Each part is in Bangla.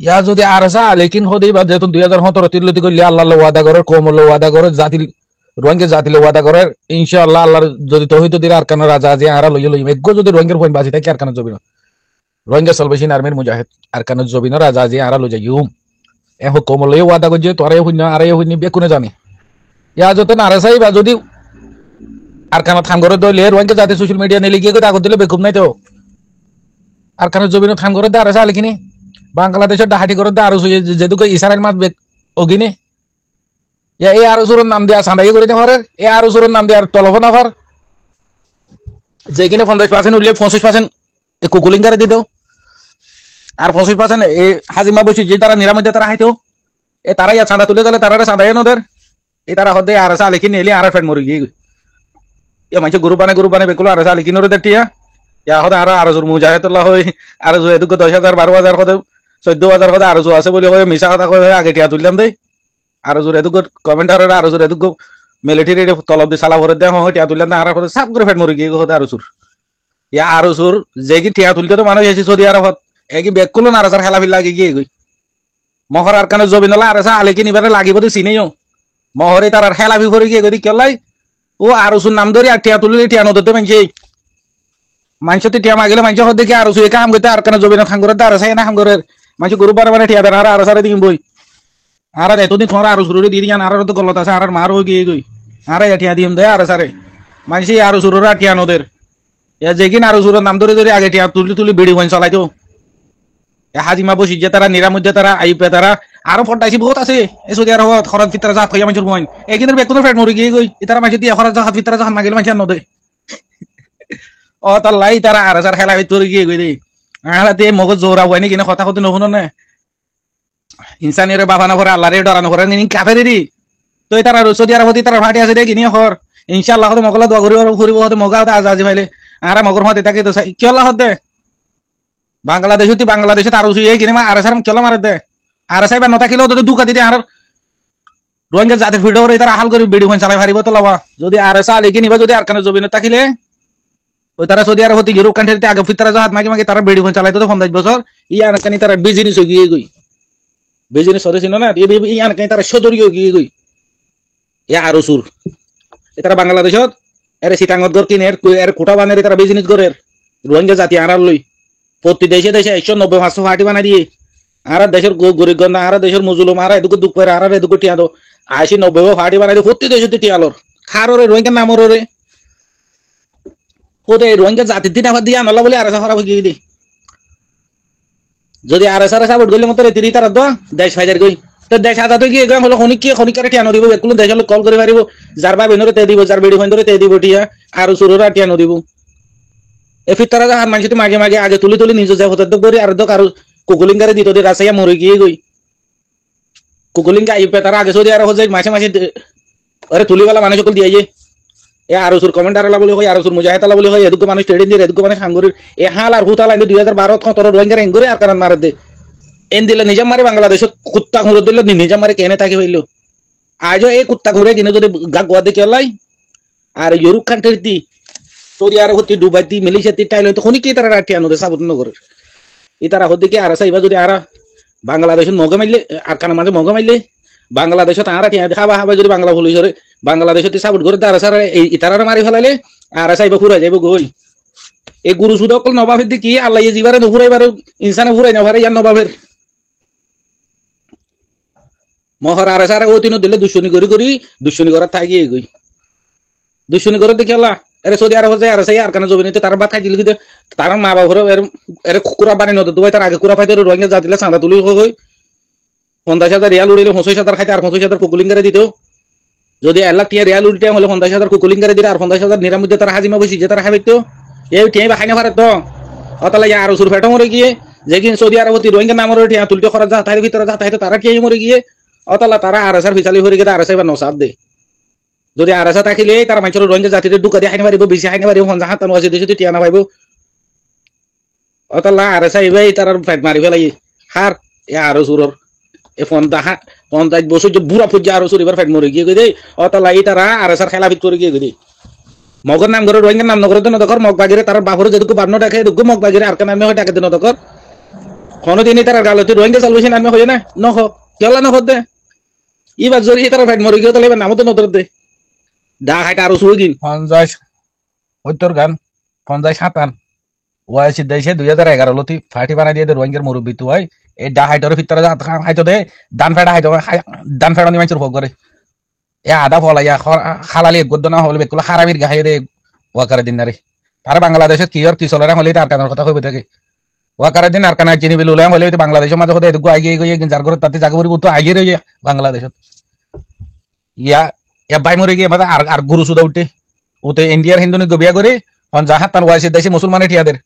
ইয়া যদি আর আসা লেকিন হদি বা যেহেতু 2017 তিল্লতি করলে আল্লাহ ওয়াদা করে কোমল ওয়াদা করে জাতি রোহিঙ্গা জাতিলে ওয়াদা করে ইনশাআল্লাহ আল্লাহর যদি তৌহিদ দির আর কান রাজা যে আরা লইল এগ্গো যদি রোহিঙ্গার পয়েন্ট বাজি থাকে আর কান জবিন রোহিঙ্গা সালভেশন আর্মির মুজাহিদ আর কান জবিন রাজা যে আরা লই যাইউম এ কোমল ওয়াদা করছে তোরে হইন আরে হইন বেকুনে জানি ইয়া যত না আরাসাই বা যদি আর কান থাম করে দইলে রোহিঙ্গা জাতি সোশ্যাল মিডিয়া নিয়ে লিখে আগত দিলে বেকুম নাই তো আর কান জবিন থাম করে দে আরাসা লিখিনি বাংলাদেশের ডাহাটি করে আরো যেটুকু ইসরায়েল মাত অগিনে এই আরো সুরের নাম দেওয়া সান্দাই করে দেওয়ার এই আরো সুরের নাম দেওয়ার তলব নাফার যেখানে 50% উঠলে 50% কুকুলিঙ্গারে দিত আর 50% এই হাজিমা বসে যে তারা নিরাময় তারা হাইতো এ তারা ইয়া চাঁদা তুলে গেলে তারা চাঁদাই নদের এই তারা হদে আর আসা লিখি নিলে আর ফেট মরি গিয়ে ইয়া মানুষ গ্রুপ বানে বেকুলো আর আসা লিখি নরে দেটিয়া ইয়া হদে আর জোর মুজাহিদুল্লাহ হই আর জো এদুক 10,000 12,000 হদে 14,000 কথা আরো আছে বলে হয় মিছা কথা কয় আগে টিয়া তুললাম দেই আরো জোরে এদুক কমেন্টারে আরো জোরে এদুক মিলিটারি তলব দি সালা ভরে দেয়া হয় টিয়া তুললাম না আর কথা সাপ করে ফেট মরি গিয়ে হতে আরো সুর ইয়া আরো সুর যে কি টিয়া তুলতে তো মানুষ এসে সৌদি আরবত একি বেকুলো না আর খেলা ফিল লাগে গিয়ে গই মহর আর কানে জবিনলা আর আলে কি নিবারে লাগিব তো চিনেও মহরে তার খেলা ফি করে গিয়ে গদি কেলাই ও আরো সুর নাম ধরে আর টিয়া তুললে টিয়া নদতে মানছে টিয়া মাগিলে মানছে হদ দেখি আরো সুয়ে কাম করতে আর কানে জবিন খাম করে আর সাই না খাম করে মানুষ গরু বারে ঠিয়া দেন আর সারে দিন বই আর এতদিন তোমার আরো শুরু দিয়ে দিয়ান আর তো গলত আছে আর মার হয়ে গিয়ে গই আর ঠিয়া দিম দে আর সারে মানুষ আরো শুরুরা ঠিয়া নদের যেকিন আরো শুরুর নাম ধরে ধরে আগে ঠিয়া তুলি বিড়ি বইন চালাইতো হাজিমা বসি যে তারা নিরাময় তারা আইপে তারা আরো ফটাইছি বহুত আছে এই সৌদি আরব খরচ ফিতরা জাত খাইয়া মানুষের বইন এখানে বেকুনের ফেট মরি গিয়ে গই তারা মানুষ দিয়ে খরচ জাত ফিতরা জাত মাগিলে মানুষ নদে ও তার লাই তারা আর সার খেলা তোর গিয়ে গই দেই আলাতে মগজ জোরা হয়নি কিনা কথা কথা নহুন না ইনসানিয়র বাবা না করে আল্লাহরে ডরানো করে নি কাফেরি দি তো তারা সৌদি আরবতি তারা ফাটি আছে দেখি নিয়ে হর ইনশাআল্লাহ হতে মগলা দোয়া করিব হতে মগা হতে আজ ভাইলে আর মগর হতে তাকে তো কি আল্লাহ হতে বাংলাদেশে তার উসুই কিনে আর সার কেলা মারে দে আর সাইবা নতা কিলো তো দুকা দিতে আর রোহিঙ্গা জাতির ভিডিও করে তারা হাল করে ভিডিও চালাই ফারিব তো লাবা যদি আর সা লেগে নিবা যদি আর কানে জবিনে তাকিলে ওই তারা সৌদি আরব হতে ইউরোপ কান্ট্রিতে আগে ফিতরা জাহাজ মাগে তারা ভিডিও চালাইতো তো 50 বছর ইয়ান কানি তারা বিজনেস হয়ে গিয়ে গই বিজনেস হতে ছিল না ইয়ান কানি তারা সদরীয় গিয়ে গই ইয়া আরো সুর তারা বাংলাদেশত এরে সিটাঙ্গত গর কিনের এর কোটা বানের তারা বিজনেস করে রোহিঙ্গা জাতি আরার লই প্রতি দেশে 190-500 ফাটি বানাই দিয়ে আর দেশের গরিব গন্ডা আর দেশের মুজুলুম আর এদুকো দুঃখ করে আর এদুকো টিয়া দো 80-90 ফাটি বানাই দিয়ে প্রতি দেশে টিয়ালোর খাররে রোহিঙ্গা নামরে ওতে রোহিঙ্গা জাতি দিন আবার দিয়ে আনলা বলে আর খারাপ হয়ে গিয়ে যদি আর সাপোর্ট করলে মতো রেতি তারা দো দেশ ফাইজার গই তো দেশ আদা তো গিয়ে হলো খনিকারে টিয়া নদিব এগুলো দেশ হলে কল করে পারিব যার বা বেনরে তে দিব যার বেড়ি ফাইন ধরে তে দিব টিয়া আর সুররা টিয়া নদিব এফির তারা আর মানুষ মাগে মাগে আগে তুলি নিজ যা হতে করি আর দোক আর কুকুলিঙ্গারে দিত দিয়ে রাসাইয়া মরে গিয়ে গই কুকুলিঙ্গা আইপে তারা আগে সৌদি আরব যায় মাসে আরে তুলিওয়ালা মানুষ সকল দিয়ে যায় এ আরো সুর কমেন্টার আলা বলে হয় আরো সুর মুজাহিদ আলা বলে হয় এদুকো মানুষ ট্রেডিং দিয়ে এদুকো মানুষ হাঙ্গুরি এ হাল আর হুতালা 2012 তোর রোহিঙ্গা এঙ্গুরি আর কারণ মারে দে এন দিলে নিজাম মারে বাংলাদেশ কুত্তা ঘুরে দিলে নিজাম মারে কেনে তাকে হইলো আজও এই কুত্তা ঘুরে কিনে যদি গা গোয়া দেখে লাই আর ইউরোপ কান্ট্রির দি সৌদি আরব হতে দুবাই দি মালয়েশিয়া দি টাইল তো কোনি কি তারা রাটিয়া নদে সাবুত নগর ই তারা হতে কি আর সাইবা যদি আর বাংলাদেশ মগা মাইলে আর কানা মাঝে মগা মাইলে বাংলাদেশত আর খাবা খাবা যদি বাংলা ভুল হইছরে বাংলাদেশতে সাপোর্ট করে তারা সারা এই তারা মারি ফেলাইলে আর সাইবা ফুরাই যাইব গই এই গুরু সুদকল নবাবের দিকে আল্লাহ জিবারে নুফুরাইবার ইনসানে ফুরাই না পারে ইয়ার নবাবের মহর আর সারা ও তিন দিলে দুশ্মনী করার থাকি গই দুশ্মনী করে দেখি আল্লাহ এরে সৌদি আরব যায় আর সাই আর কানে জবিনিতে তার বাদ খাই দিলে তার মা বাবার এর কুকুরা বানি নদ দুবাই তার আগে কুকুরা ফাইতে রোহিঙ্গা জাতিলে চাঁদা তুলি হই 50,000 রিয়াল উড়িলে 50,000 খাইতে আর 50,000 কুকুলিঙ্গারে দিত যদি 1 লাখ টিয়া রিয়াল উল্টে হলে 50,000 কুকুলিঙ্গারে দিলে আর 50,000 নিরাময় তারা হাজিমা বসি যে তারা খাইতো এই টিয়া বা খাইনা পারে তো অতলা ইয়া আরো সুর ফেটো মরে গিয়ে যেদিন সৌদি আরবতি রোহিঙ্গা নামরে টিয়া তুলতে খরচ যা তার ভিতরে যা তাইতো তারা টিয়া মরে গিয়ে অতলা তারা আর আসার ফিসালি হয়ে গিয়ে আর আসাই বা নসাদ দে যদি আর আসা থাকিলে তার মানুষের রোহিঙ্গা জাতিতে দুকা দিয়ে খাইনা পারিব বেশি খাইনা পারিব হন জাহাত আছে দেশে টিয়া না পাইব অতলা আর আসাই ভাই তার ফেট মারি ফেলাই হার ইয়া আরো সুরর এ ফোন দাহা 50 বছর যে বুড়া ফুজ আরো সুর এবার ফেট মরে গিয়ে গই অতলা ই তারা আর আসার খেলা ভিত করে গিয়ে গই মগর নাম করে রোহিঙ্গার নাম নগর তো নদকর মগ বাগিরে তার বাপরে যেটুকু বান্ন ডাকে দুগু মগ বাগিরে আর নামে হয় ডাকে দিন নদকর কোনোদিনই তারা গালতি রোহিঙ্গা চালবেছি না হয়ে না নখ কেলা নখ দে ইবার জরি তারা ফাইট মরে গিয়ে তাহলে এবার নামতো নতর দে দা খাইটা আরো শুয়ে গিন 50 গান 50 57 ওয়াইসি দেশে 2011 লতি ফাটি বানাই দিয়ে রোহিঙ্গার মুরব্বী তো হয় এই ডা হাইটর ভিতরে হাইতো দে দান ফেড়া হাইতো দান ফেড়া নি মানুষের ভোগ করে এ আদা ফলাইয়া খালালি গদ্দ না হলে বেকুলা হারামির গাহে রে ওয়াকারে দিন না রে তারা বাংলাদেশে কি আর কি চলে হলে তার কানের কথা কইবে থাকে ওয়াকারে দিন আর কানা চিনি বিলুলাম হলে বাংলাদেশের মাঝে কথা এদুকু আগে গিয়ে যার ঘর তাতে জাগা পড়ি তো আগে রয়ে বাংলাদেশত ইয়া এ বাই মরে গিয়ে আর আর গুরু সুদা উঠে ওতে ইন্ডিয়ার হিন্দুনি গবিয়া করে জাহাত তার ওয়াইসি দেশে মুসলমানের ঠিয়াদের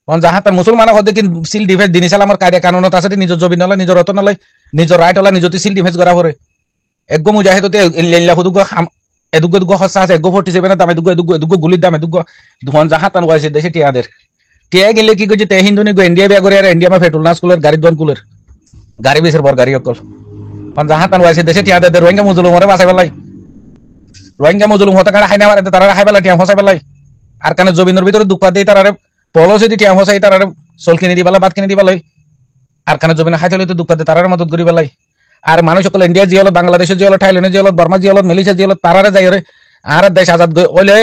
জাহাত তার মুসলমান হতে কিন্তু সিল ডিফেন্স দিনিসাল আমার কায়দা কানুনত আছে নিজের জবি নলে নিজের রত নলে নিজের রাইট হলা নিজতে সিল ডিফেন্স করা পরে একগো মুজাহিদতে লেল্লা হুদুগো এদুগো দুগো হসা আছে একগো 47 দাম এদুগো গুলির দাম এদুগো দুহন জাহাত তার ওয়াইসি দেশে ঠিয়াদের টিয়া গেলে কি কইছে তে হিন্দুনি গো ইন্ডিয়া বিয়া করে আর ইন্ডিয়া মা পেট্রোল না স্কুলের গাড়ি দন কুলের গাড়ি বেসের বড় গাড়ি অকল জাহাত তার ওয়াইসি দেশে ঠিয়াদের রোহিঙ্গা মুজলুম মরে বাসাই বেলাই রোহিঙ্গা মুজলুম হতে কারণে হাইনা মারে তারা হাই বেলা টিয়া ফসাই বেলাই আর কানে জমিনের ভিতরে দুঃখ দেই তারা পলসে দি টিয়া ফসাই তারা সোল কিনে দিবালা বাদ কিনে দিবালাই আর কানে জমিনে হাইতে লইতে দুঃখ দেই তারা মদত করি বেলাই আর মানুষ সকল ইন্ডিয়া জিয়ালত বাংলাদেশে জিয়ালত থাইল্যান্ডে জিয়ালত বর্মা জিয়ালত মালয়েশিয়া জিয়ালত তারারে যাই রে আর দেশ আজাদ হইলে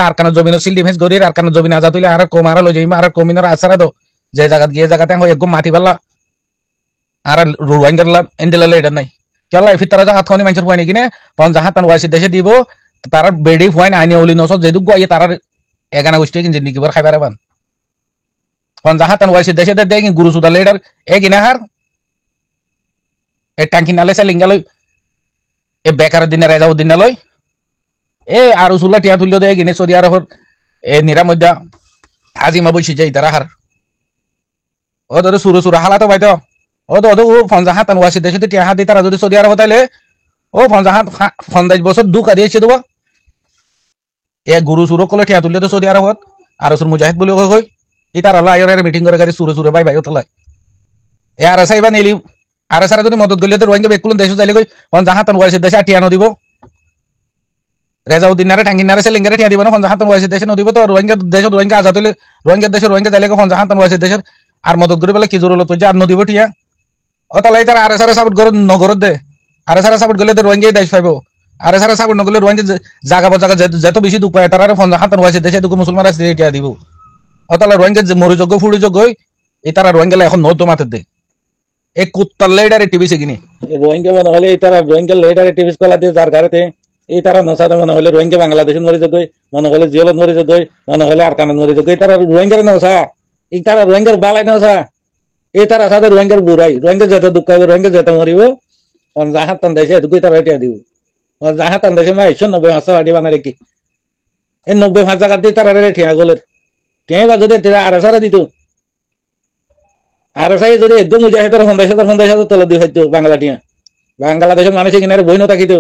আর কানে জমিনে সিল ডিফেন্স করি আর কানে জমিনে আজাদ হইলে আর কম আর লই যাইমা আর কমিনার আছারা দো যে জায়গা গিয়ে জায়গাতে হয় একদম মাটি বেলা আর রোহিঙ্গার এন্ডেলালে এটা নাই চল ফিতারা জাহাত খনি মানুষের পয়নি কিনে জাহাত তান ওয়াইসি দেশে দিব তারা বেডি পয়েন্ট আইনি ওলি নস যেদুক গিয়ে তারা এগানা গোষ্ঠী কিন্তু নিকিবার খাইবারে বান জাহাত তান ওয়াইসি দেশে দেখি গুরু সুদা লেডার এ কিনা হার এ ট্যাঙ্কি নালে লিঙ্গালই এ বেকার দিনে রেজাও দিনে লই এ আর উসুলা টিয়া তুলিও দেয় কিনে সৌদি আরবের এ নিরামধ্যা আজিমা বসে যাই তারা হার ও ধরে সুরো সুরা হালাতো বাইতো ও তো ও জাহাত তান ওয়াইসি দেশে টিয়া হাত দি তারা যদি সৌদি আরব তাইলে ও জাহাত 50 বছর দুকা দিয়েছে দেবো এ গুরু সুরো কলে টিয়া তুলিও তো সৌদি আরবত আর সুর মুজাহিদ বলে কই ইতার আল্লাহ আয়রে মিটিং করে গাড়ি সুরে সুরে বাই বাই তোলাই এ আর সাইবা নিলি আর সারা যদি মদত গলিতে রোহিঙ্গা বেকুল দেশ যাইলে কই জাহাতন ওয়াইসি দেশে টিয়া নদিব রেজাউদ্দিন নারে টাঙ্গি নারে সেলিঙ্গারে টিয়া দিব না জাহাতন ওয়াইসি দেশে নদিব তো রোহিঙ্গা দেশ রোহিঙ্গা আজাদ হইলে রোহিঙ্গা যাইলে কখন জাহাতন ওয়াইসি দেশের আর মদত করি বলে কি জোর হলো তো যে আর নদিব টিয়া ও তালাই তার আর সারা সাপোর্ট করে নগরত দে আর সারা সাপোর্ট গলে তো রোহিঙ্গা দেশ পাইবো আর সারা সাপোর্ট নগলে রোহিঙ্গা জায়গা জায়গা যত বেশি দুঃখ পায় তারা জাহাতন ওয়াইসি দেশে দুঃখ মুসলমান আছে টিয়া দিব ও তাহলে রোহিঙ্গা মরিযোগ্য ফুড়িযোগ্য এই তারা রোহিঙ্গা এখন নতো মাথার দে এক কুত্তার লেডারে টিভি সে কিনে রোহিঙ্গা মনে হলে তারা রোহিঙ্গা লেডারে টিভি কলা দিয়ে যার গাড়িতে এই তারা নসাদে মনে হলে রোহিঙ্গা বাংলাদেশের মরে যোগ্য মনে হলে জিয়লত মরে যোগ্য মনে হলে আর কানান মরে যোগ্য তারা রোহিঙ্গার নসা এই তারা রোহিঙ্গার বালাই নসা এই তারা সাথে রোহিঙ্গার বুড়াই রোহিঙ্গা যত দুঃখ হবে রোহিঙ্গা যত মরিব জাহাত তান দেশে এটুকুই তারা এটা দিব জাহাত তান দেশে মা 190 হাঁটি বানা রেখি এই 90 জায়গা দিয়ে তারা ঠিয়া গলের ঠিয়া যদি আর সারা দিত আর সাই যদি একদম মুজাহিদের 50,000 তলা দিয়ে হইতো বাংলাদেশের মানুষ কিনারে বই নথাকিত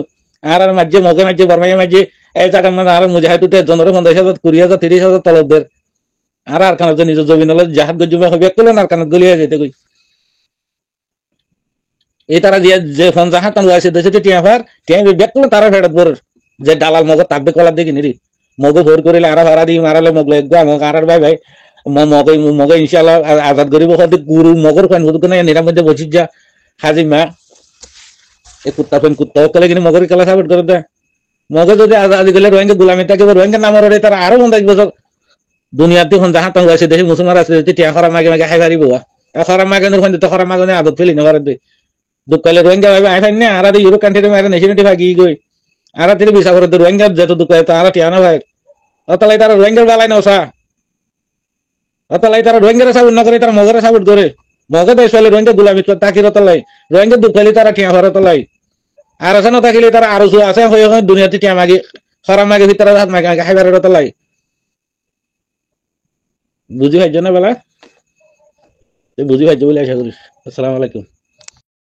আর মাঝে মগে মাঝে বর্মাই মাঝে এই জায়গা মানে আর মুজাহিদ 50,000 20,000 30,000 তলবদের আর কানত নিজের জমি নলে জাহাজ গজুমে হবে একলেন আর কানত গলিয়ে যেতে কই এই তারা যে ফোন জাহাজ তান ওয়াইসি দেশে টিয়াফার টিয়া বেকলে তারা ফেরত বর যে দালাল মগ তাববে কলা দেখি নিরি মগ ভোর করিলে আর ভাড়া দি মারালে মগলে একদম আমক আর ভাই ভাই মগে ইনশাআল্লাহ আজাদ করিব হতে গুরু মগর খান হুদু কোন নিরামধ্যে বসি যা হাজিমা এই কুত্তা কলে কিনে মগর খেলা সাপোর্ট করে দেয় মগে যদি আজাদ গেলে রোহিঙ্গা গোলামি থাকে রোহিঙ্গা নামের ওরে তারা আরো 50 বছর দুনিয়াতে এখন জাহাত তাঙ্গ আছে দেশে মুসলমান আছে টিয়া খরা মাগে মাগে হাই পারিব খরা মাগে নরখান তো খরা মাগে আদত ফেলি না ভারত দুকালে রোহিঙ্গা ভাবে আই ফাইন না আর ইউরোপ কান্ট্রি মারে নেশনালিটি ভাগি গই আর তিনি বিসা করে রোহিঙ্গা যত দুকায় তারা টিয়া না ভাই অতলাই তারা রোহিঙ্গার বালাই না ওসা অতলাই তারা রোহিঙ্গার সাপোর্ট না করে তারা মগরে সাপোর্ট করে মগে দেশ ফেলে রোহিঙ্গা গোলামি তাকির অতলাই রোহিঙ্গা দুকালে তারা টিয়া খরা তলাই আর আছে না থাকিলে তারা আরো আছে হয়ে দুনিয়াতে টিয়া মাগে খরা মাগে ভিতরে হাত মাগে হাইবারের অতলাই বুঝি ভাইজ না বেলা বুঝি ভাইজ বলে আশা করিস আসসালামু আলাইকুম